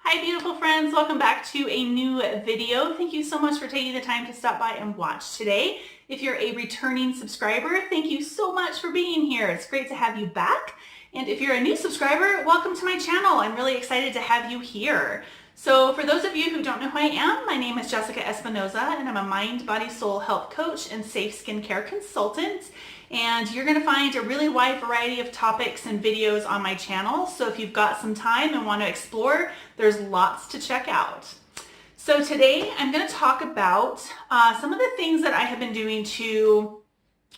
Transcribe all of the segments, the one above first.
Hi beautiful friends, welcome back to a new video. Thank you so much for taking the time to stop by and watch today. If you're a returning subscriber, thank you so much for being here. It's great to have you back. And if you're a new subscriber, welcome to my channel. I'm really excited to have you here. So for those of you who don't know who I am, my name is Jessica Espinoza and I'm a mind, body, soul health coach and safe skincare consultant. And you're gonna find a really wide variety of topics and videos on my channel. So if you've got some time and want to explore, there's lots to check out. So today I'm gonna talk about some of the things that I have been doing to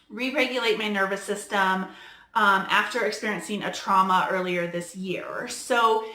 re-regulate my nervous system after experiencing a trauma earlier this year. So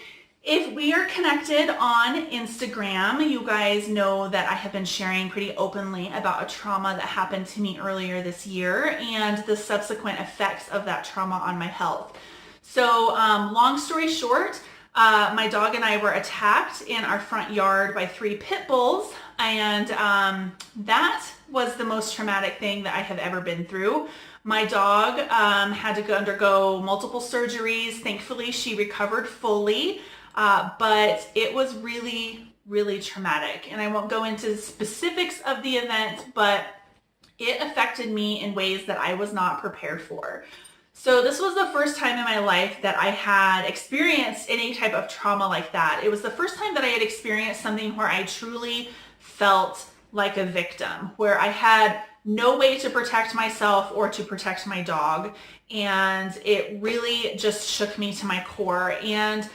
if we are connected on Instagram, you guys know that I have been sharing pretty openly about a trauma that happened to me earlier this year and the subsequent effects of that trauma on my health. So long story short, my dog and I were attacked in our front yard by 3 pit bulls, and that was the most traumatic thing that I have ever been through. My dog had to undergo multiple surgeries. Thankfully, she recovered fully. But it was really, really traumatic. And I won't go into specifics of the event, but it affected me in ways that I was not prepared for. So this was the first time in my life that I had experienced any type of trauma like that. It was the first time that I had experienced something where I truly felt like a victim, where I had no way to protect myself or to protect my dog. And it really just shook me to my core. And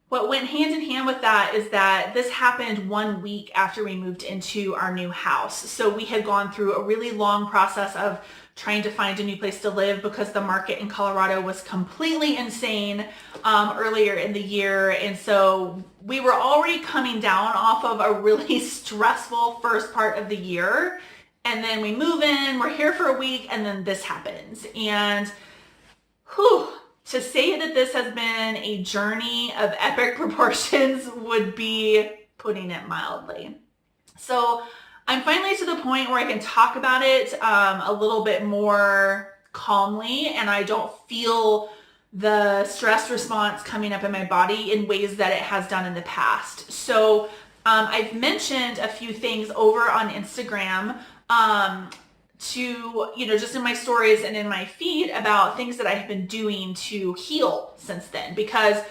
what went hand in hand with that is that this happened 1 week after we moved into our new house. So we had gone through a really long process of trying to find a new place to live because the market in Colorado was completely insane earlier in the year. And so we were already coming down off of a really stressful first part of the year. And then we move in, we're here for a week, and then this happens. And whew, to say that this has been a journey of epic proportions would be putting it mildly. So I'm finally to the point where I can talk about it a little bit more calmly, and I don't feel the stress response coming up in my body in ways that it has done in the past. So I've mentioned a few things over on Instagram to, just in my stories and in my feed about things that I have been doing to heal since then, because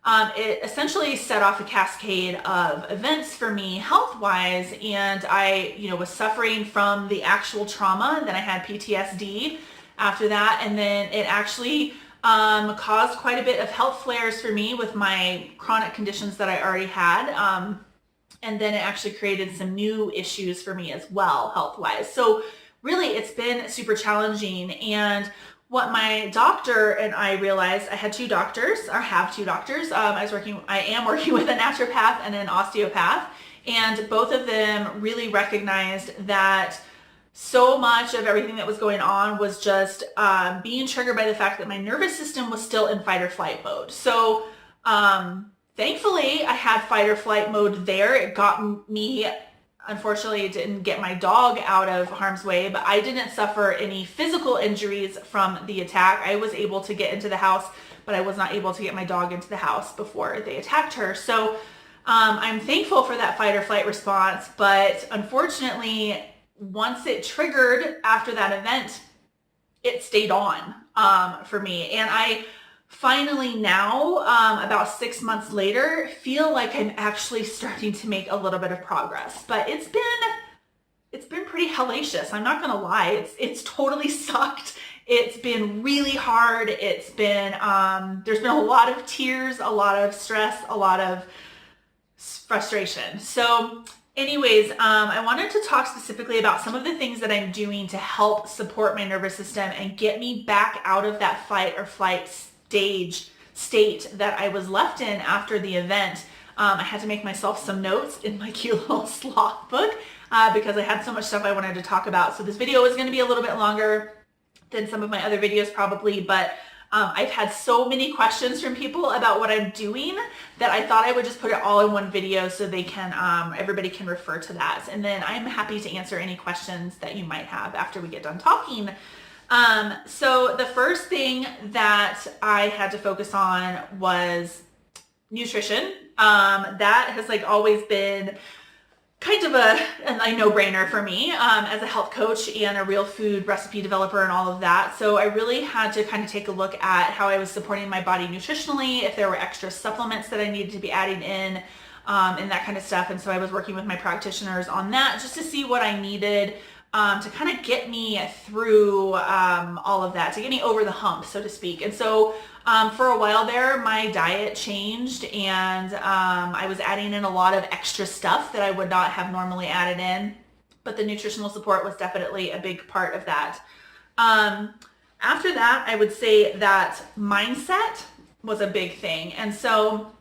it essentially set off a cascade of events for me health-wise, and I, was suffering from the actual trauma, and then I had PTSD after that, and then it actually caused quite a bit of health flares for me with my chronic conditions that I already had, and then it actually created some new issues for me as well, health-wise. So really, it's been super challenging. And what my doctor and I realized, I had 2 doctors, or have 2 doctors. I am working with a naturopath and an osteopath, and both of them really recognized that so much of everything that was going on was just being triggered by the fact that my nervous system was still in fight or flight mode. So thankfully, I had fight or flight mode there. It got me. Unfortunately, it didn't get my dog out of harm's way, but I didn't suffer any physical injuries from the attack. I was able to get into the house, but I was not able to get my dog into the house before they attacked her. So I'm thankful for that fight or flight response, but unfortunately, once it triggered after that event, it stayed on for me. And I finally now, about 6 months later, feel like I'm actually starting to make a little bit of progress. But it's been pretty hellacious. I'm not gonna lie. It's totally sucked. It's been really hard. It's been there's been a lot of tears, a lot of stress, a lot of frustration. So anyways, I wanted to talk specifically about some of the things that I'm doing to help support my nervous system and get me back out of that fight or flight state that I was left in after the event. I had to make myself some notes in my cute little sloth book because I had so much stuff I wanted to talk about. So this video is going to be a little bit longer than some of my other videos probably, but I've had so many questions from people about what I'm doing that I thought I would just put it all in one video so they can, everybody can refer to that. And then I'm happy to answer any questions that you might have after we get done talking. So the first thing that I had to focus on was nutrition. That has like always been kind of a no-brainer for me as a health coach and a real food recipe developer and all of that. So I really had to kind of take a look at how I was supporting my body nutritionally, if there were extra supplements that I needed to be adding in, and that kind of stuff. And so I was working with my practitioners on that just to see what I needed to kind of get me through all of that, to get me over the hump, so to speak. And so for a while there, my diet changed, and I was adding in a lot of extra stuff that I would not have normally added in, but the nutritional support was definitely a big part of that. After that, I would say that mindset was a big thing. And so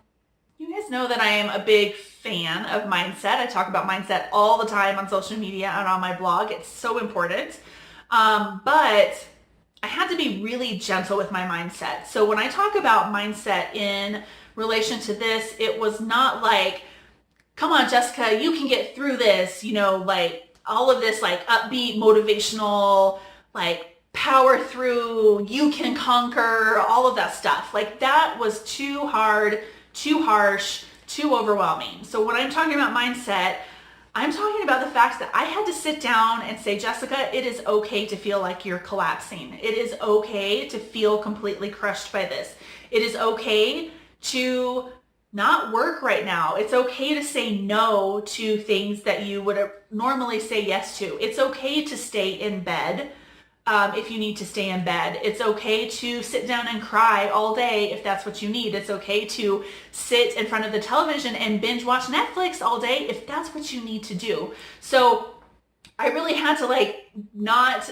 you guys know that I am a big fan of mindset. I talk about mindset all the time on social media and on my blog. It's so important. But I had to be really gentle with my mindset. So when I talk about mindset in relation to this, it was not like, come on, Jessica, you can get through this, like all of this like upbeat, motivational, like power through, you can conquer, all of that stuff. Like that was too hard, too harsh, too overwhelming. So when I'm talking about mindset, I'm talking about the fact that I had to sit down and say, Jessica, it is okay to feel like you're collapsing. It is okay to feel completely crushed by this. It is okay to not work right now. It's okay to say no to things that you would normally say yes to. It's okay to stay in bed if you need to stay in bed. It's okay to sit down and cry all day if that's what you need. It's okay to sit in front of the television and binge watch Netflix all day if that's what you need to do. So I really had to like not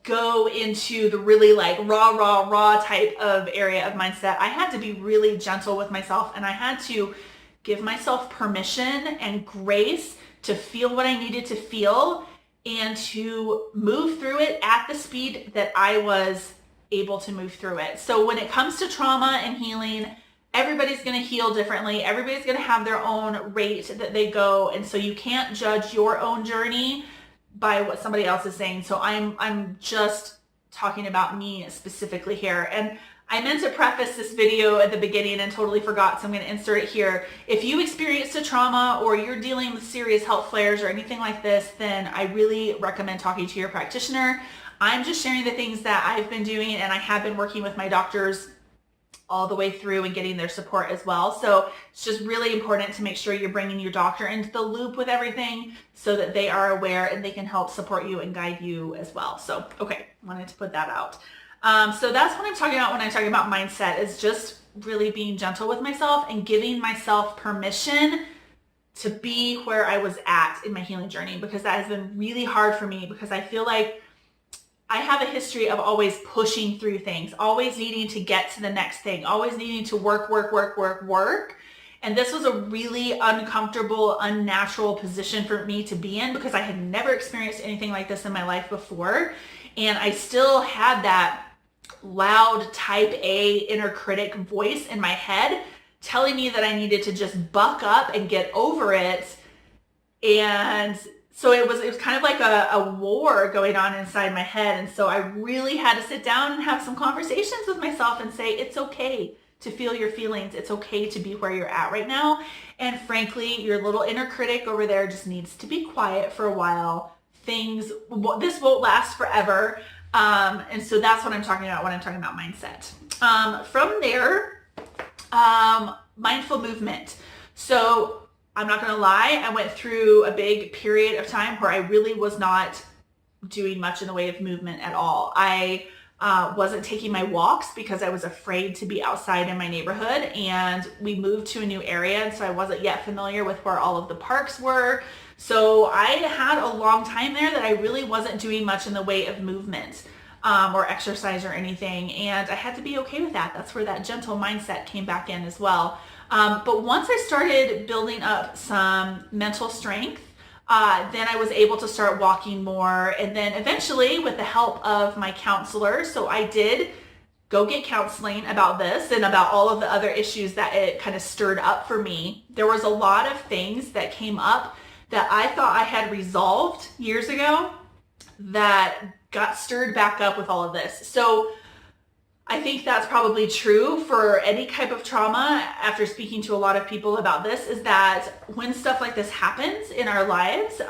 go into the really like raw type of area of mindset. I had to be really gentle with myself, and I had to give myself permission and grace to feel what I needed to feel and to move through it at the speed that I was able to move through it. So when it comes to trauma and healing, everybody's going to heal differently. Everybody's going to have their own rate that they go. And so you can't judge your own journey by what somebody else is saying. So I'm just talking about me specifically here. And I meant to preface this video at the beginning and totally forgot, so I'm going to insert it here. If you experienced a trauma or you're dealing with serious health flares or anything like this, then I really recommend talking to your practitioner. I'm just sharing the things that I've been doing, and I have been working with my doctors all the way through and getting their support as well. So it's just really important to make sure you're bringing your doctor into the loop with everything so that they are aware and they can help support you and guide you as well. So, okay, wanted to put that out. So that's what I'm talking about when I'm talking about mindset, is just really being gentle with myself and giving myself permission to be where I was at in my healing journey, because that has been really hard for me, because I feel like I have a history of always pushing through things, always needing to get to the next thing, always needing to work. And this was a really uncomfortable, unnatural position for me to be in, because I had never experienced anything like this in my life before. And I still had that loud type A inner critic voice in my head telling me that I needed to just buck up and get over it. And so it was kind of like a war going on inside my head. And so I really had to sit down and have some conversations with myself and say, it's okay to feel your feelings. It's okay to be where you're at right now. And frankly, your little inner critic over there just needs to be quiet for a while. This won't last forever. And so that's what I'm talking about when I'm talking about mindset. From there, mindful movement. So I'm not going to lie, I went through a big period of time where I really was not doing much in the way of movement at all. I wasn't taking my walks because I was afraid to be outside in my neighborhood, and we moved to a new area, and so I wasn't yet familiar with where all of the parks were. So I had a long time there that I really wasn't doing much in the way of movement or exercise or anything, and I had to be okay with that. That's where that gentle mindset came back in as well. But once I started building up some mental strength, then I was able to start walking more. And then eventually, with the help of my counselor, so I did go get counseling about this and about all of the other issues that it kind of stirred up for me. There was a lot of things that came up that I thought I had resolved years ago that got stirred back up with all of this. So I think that's probably true for any type of trauma. After speaking to a lot of people about this, is that when stuff like this happens in our lives,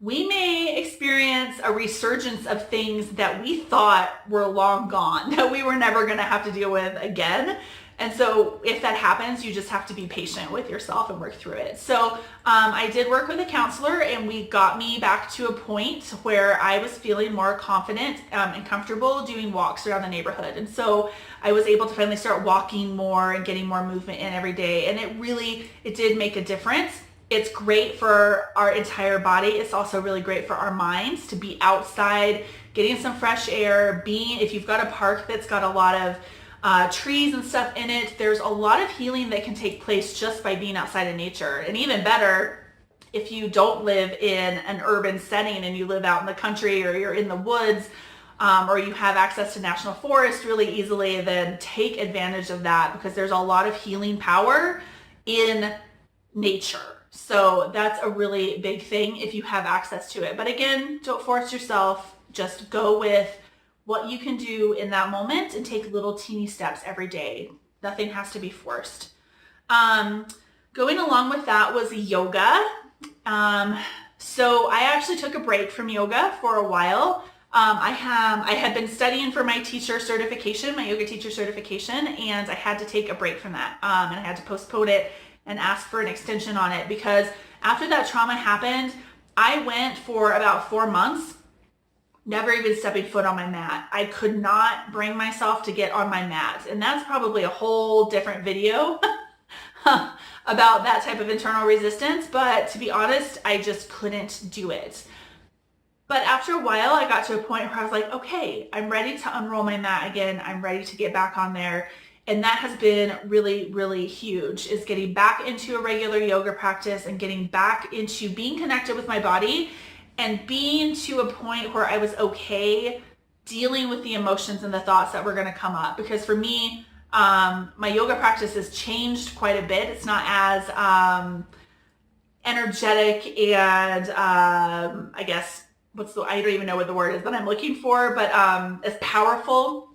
we may experience a resurgence of things that we thought were long gone, that we were never going to have to deal with again. And so if that happens, you just have to be patient with yourself and work through it. So I did work with a counselor, and we got me back to a point where I was feeling more confident and comfortable doing walks around the neighborhood. And so I was able to finally start walking more and getting more movement in every day. And it did make a difference. It's great for our entire body. It's also really great for our minds to be outside, getting some fresh air, if you've got a park that's got a lot of trees and stuff in it, there's a lot of healing that can take place just by being outside in nature. And even better, if you don't live in an urban setting and you live out in the country, or you're in the woods, or you have access to national forest really easily, then take advantage of that, because there's a lot of healing power in nature. So that's a really big thing if you have access to it. But again, don't force yourself. Just go with what you can do in that moment and take little teeny steps every day. Nothing has to be forced. Going along with that was yoga. So I actually took a break from yoga for a while. I had been studying for my teacher certification, my yoga teacher certification, and I had to take a break from that. And I had to postpone it and ask for an extension on it, because after that trauma happened, I went for about 4 months never even stepping foot on my mat. I could not bring myself to get on my mat. And that's probably a whole different video about that type of internal resistance. But to be honest, I just couldn't do it. But after a while, I got to a point where I was like, okay, I'm ready to unroll my mat again. I'm ready to get back on there. And that has been really, really huge, is getting back into a regular yoga practice and getting back into being connected with my body and being to a point where I was okay dealing with the emotions and the thoughts that were going to come up. Because for me, my yoga practice has changed quite a bit. It's not as energetic and I guess, I don't even know what the word is that I'm looking for, but as powerful.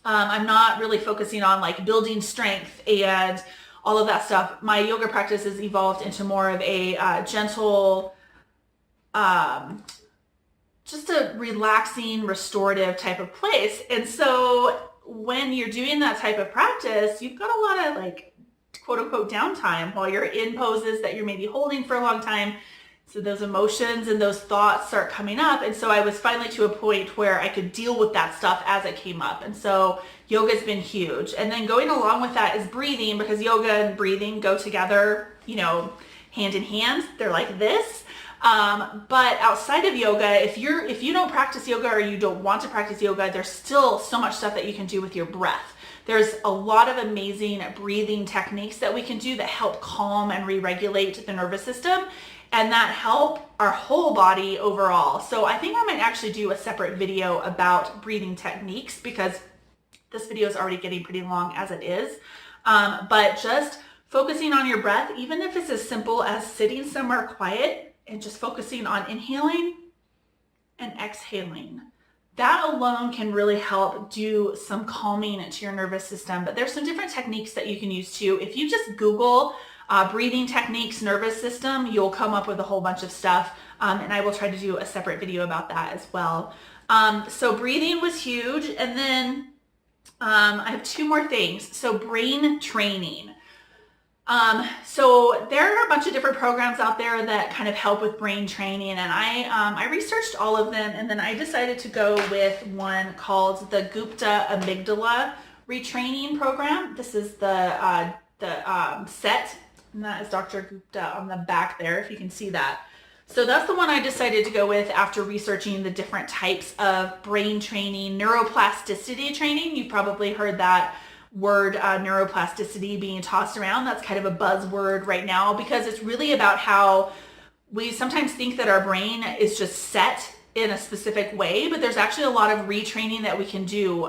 I'm not really focusing on like building strength and all of that stuff. My yoga practice has evolved into more of a gentle, just a relaxing, restorative type of place. And so when you're doing that type of practice, you've got a lot of like quote unquote downtime while you're in poses that you're maybe holding for a long time. So those emotions and those thoughts start coming up. And so I was finally to a point where I could deal with that stuff as it came up. And so yoga's been huge. And then going along with that is breathing, because yoga and breathing go together, hand in hand. They're like this. But outside of yoga, if you don't practice yoga or you don't want to practice yoga, there's still so much stuff that you can do with your breath. There's a lot of amazing breathing techniques that we can do that help calm and re-regulate the nervous system, and that help our whole body overall. So I think I might actually do a separate video about breathing techniques, because this video is already getting pretty long as it is. But just focusing on your breath, even if it's as simple as sitting somewhere quiet and just focusing on inhaling and exhaling. That alone can really help do some calming to your nervous system. But there's some different techniques that you can use too. If you just Google breathing techniques, nervous system, you'll come up with a whole bunch of stuff. And I will try to do a separate video about that as well. So breathing was huge. And then I have two more things. So brain training. So there are a bunch of different programs out there that kind of help with brain training, and I researched all of them, and then I decided to go with one called the Gupta Amygdala Retraining Program. This is the set, and that is Dr. Gupta on the back there, if you can see that. So that's the one I decided to go with after researching the different types of brain training, neuroplasticity training. You've probably heard that word neuroplasticity being tossed around. That's kind of a buzzword right now, because it's really about how we sometimes think that our brain is just set in a specific way, but there's actually a lot of retraining that we can do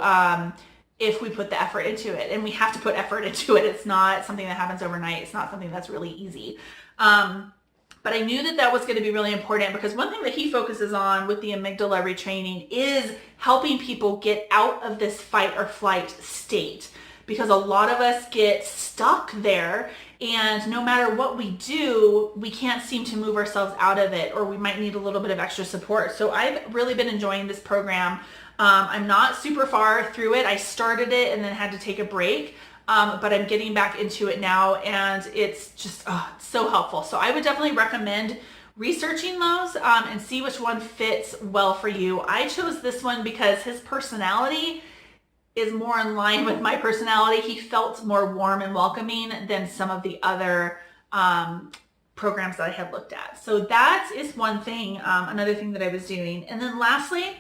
if we put the effort into it. And we have to put effort into it. It's not something that happens overnight. It's not something that's really easy. But But I knew that that was going to be really important because one thing that he focuses on with the amygdala retraining is helping people get out of this fight or flight state, because a lot of us get stuck there, and no matter what we do, we can't seem to move ourselves out of it, or we might need a little bit of extra support. So I've really been enjoying this program. I'm not super far through it. I started it and then had to take a break. But I'm getting back into it now, and it's just so helpful. So I would definitely recommend researching those and see which one fits well for you. I chose this one because his personality is more in line with my personality. He felt more warm and welcoming than some of the other programs that I had looked at. So that is one thing, another thing that I was doing. And then lastly,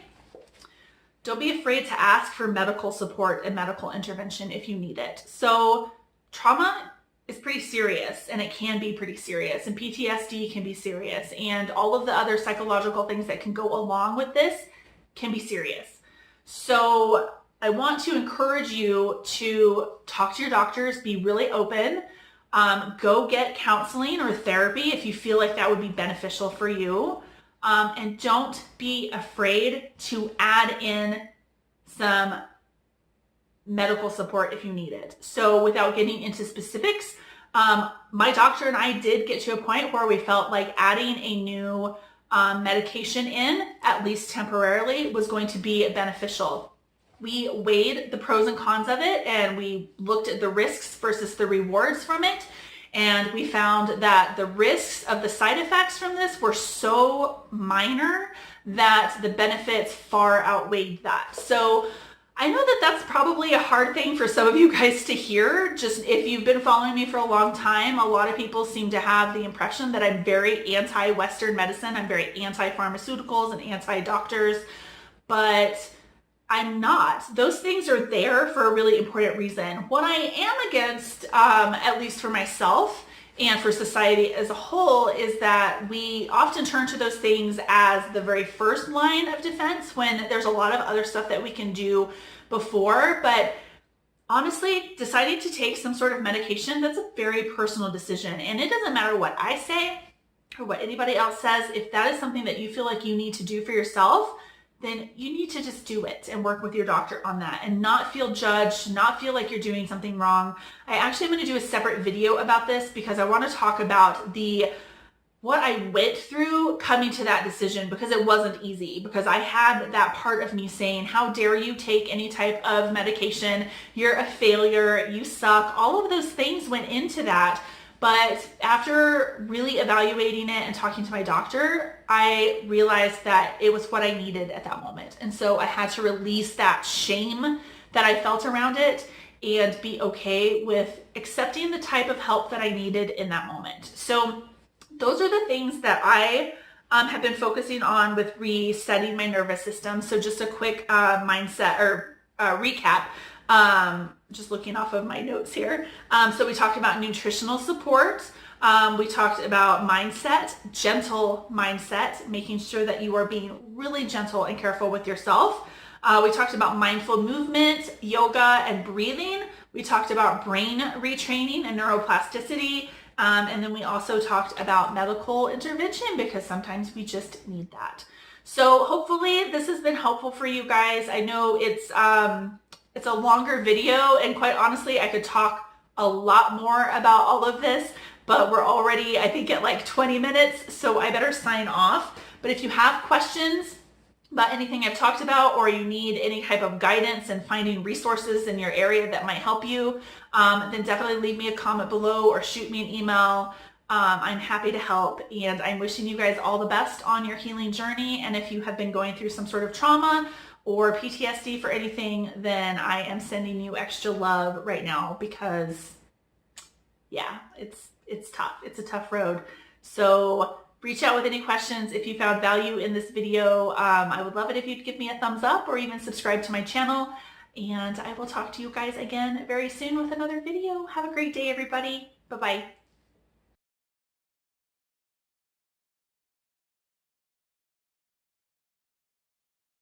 don't be afraid to ask for medical support and medical intervention if you need it. So trauma is pretty serious, and it can be pretty serious, and PTSD can be serious, and all of the other psychological things that can go along with this can be serious. So I want to encourage you to talk to your doctors, be really open, go get counseling or therapy if you feel like that would be beneficial for you. And don't be afraid to add in some medical support if you need it. So without getting into specifics, my doctor and I did get to a point where we felt like adding a new medication in, at least temporarily, was going to be beneficial. We weighed the pros and cons of it, and we looked at the risks versus the rewards from it. And we found that the risks of the side effects from this were so minor that the benefits far outweighed that. So I know that that's probably a hard thing for some of you guys to hear. Just if you've been following me for a long time, a lot of people seem to have the impression that I'm very anti-Western medicine. I'm very anti-pharmaceuticals and anti-doctors, but I'm not. Those things are there for a really important reason. What I am against, at least for myself and for society as a whole, is that we often turn to those things as the very first line of defense when there's a lot of other stuff that we can do before. But honestly, deciding to take some sort of medication, that's a very personal decision. And it doesn't matter what I say or what anybody else says. If that is something that you feel like you need to do for yourself, then you need to just do it and work with your doctor on that and not feel judged, not feel like you're doing something wrong. I actually am going to do a separate video about this because I want to talk about what I went through coming to that decision, because it wasn't easy, because I had that part of me saying, how dare you take any type of medication? You're a failure. You suck. All of those things went into that. But after really evaluating it and talking to my doctor, I realized that it was what I needed at that moment. And so I had to release that shame that I felt around it and be okay with accepting the type of help that I needed in that moment. So those are the things that I have been focusing on with resetting my nervous system. So just a quick mindset or recap. Just looking off of my notes here. So we talked about nutritional support. We talked about mindset, gentle mindset, making sure that you are being really gentle and careful with yourself. We talked about mindful movement, yoga, and breathing. We talked about brain retraining and neuroplasticity. And then we also talked about medical intervention, because sometimes we just need that. So hopefully this has been helpful for you guys. I know it's a longer video, and quite honestly, I could talk a lot more about all of this, but we're already, I think, at like 20 minutes, so I better sign off. But if you have questions about anything I've talked about, or you need any type of guidance in finding resources in your area that might help you, then definitely leave me a comment below or shoot me an email. I'm happy to help, and I'm wishing you guys all the best on your healing journey. And if you have been going through some sort of trauma or PTSD for anything, then I am sending you extra love right now, because yeah, it's tough. It's a tough road. So reach out with any questions. If you found value in this video, I would love it if you'd give me a thumbs up or even subscribe to my channel. And I will talk to you guys again very soon with another video. Have a great day, everybody. Bye-bye.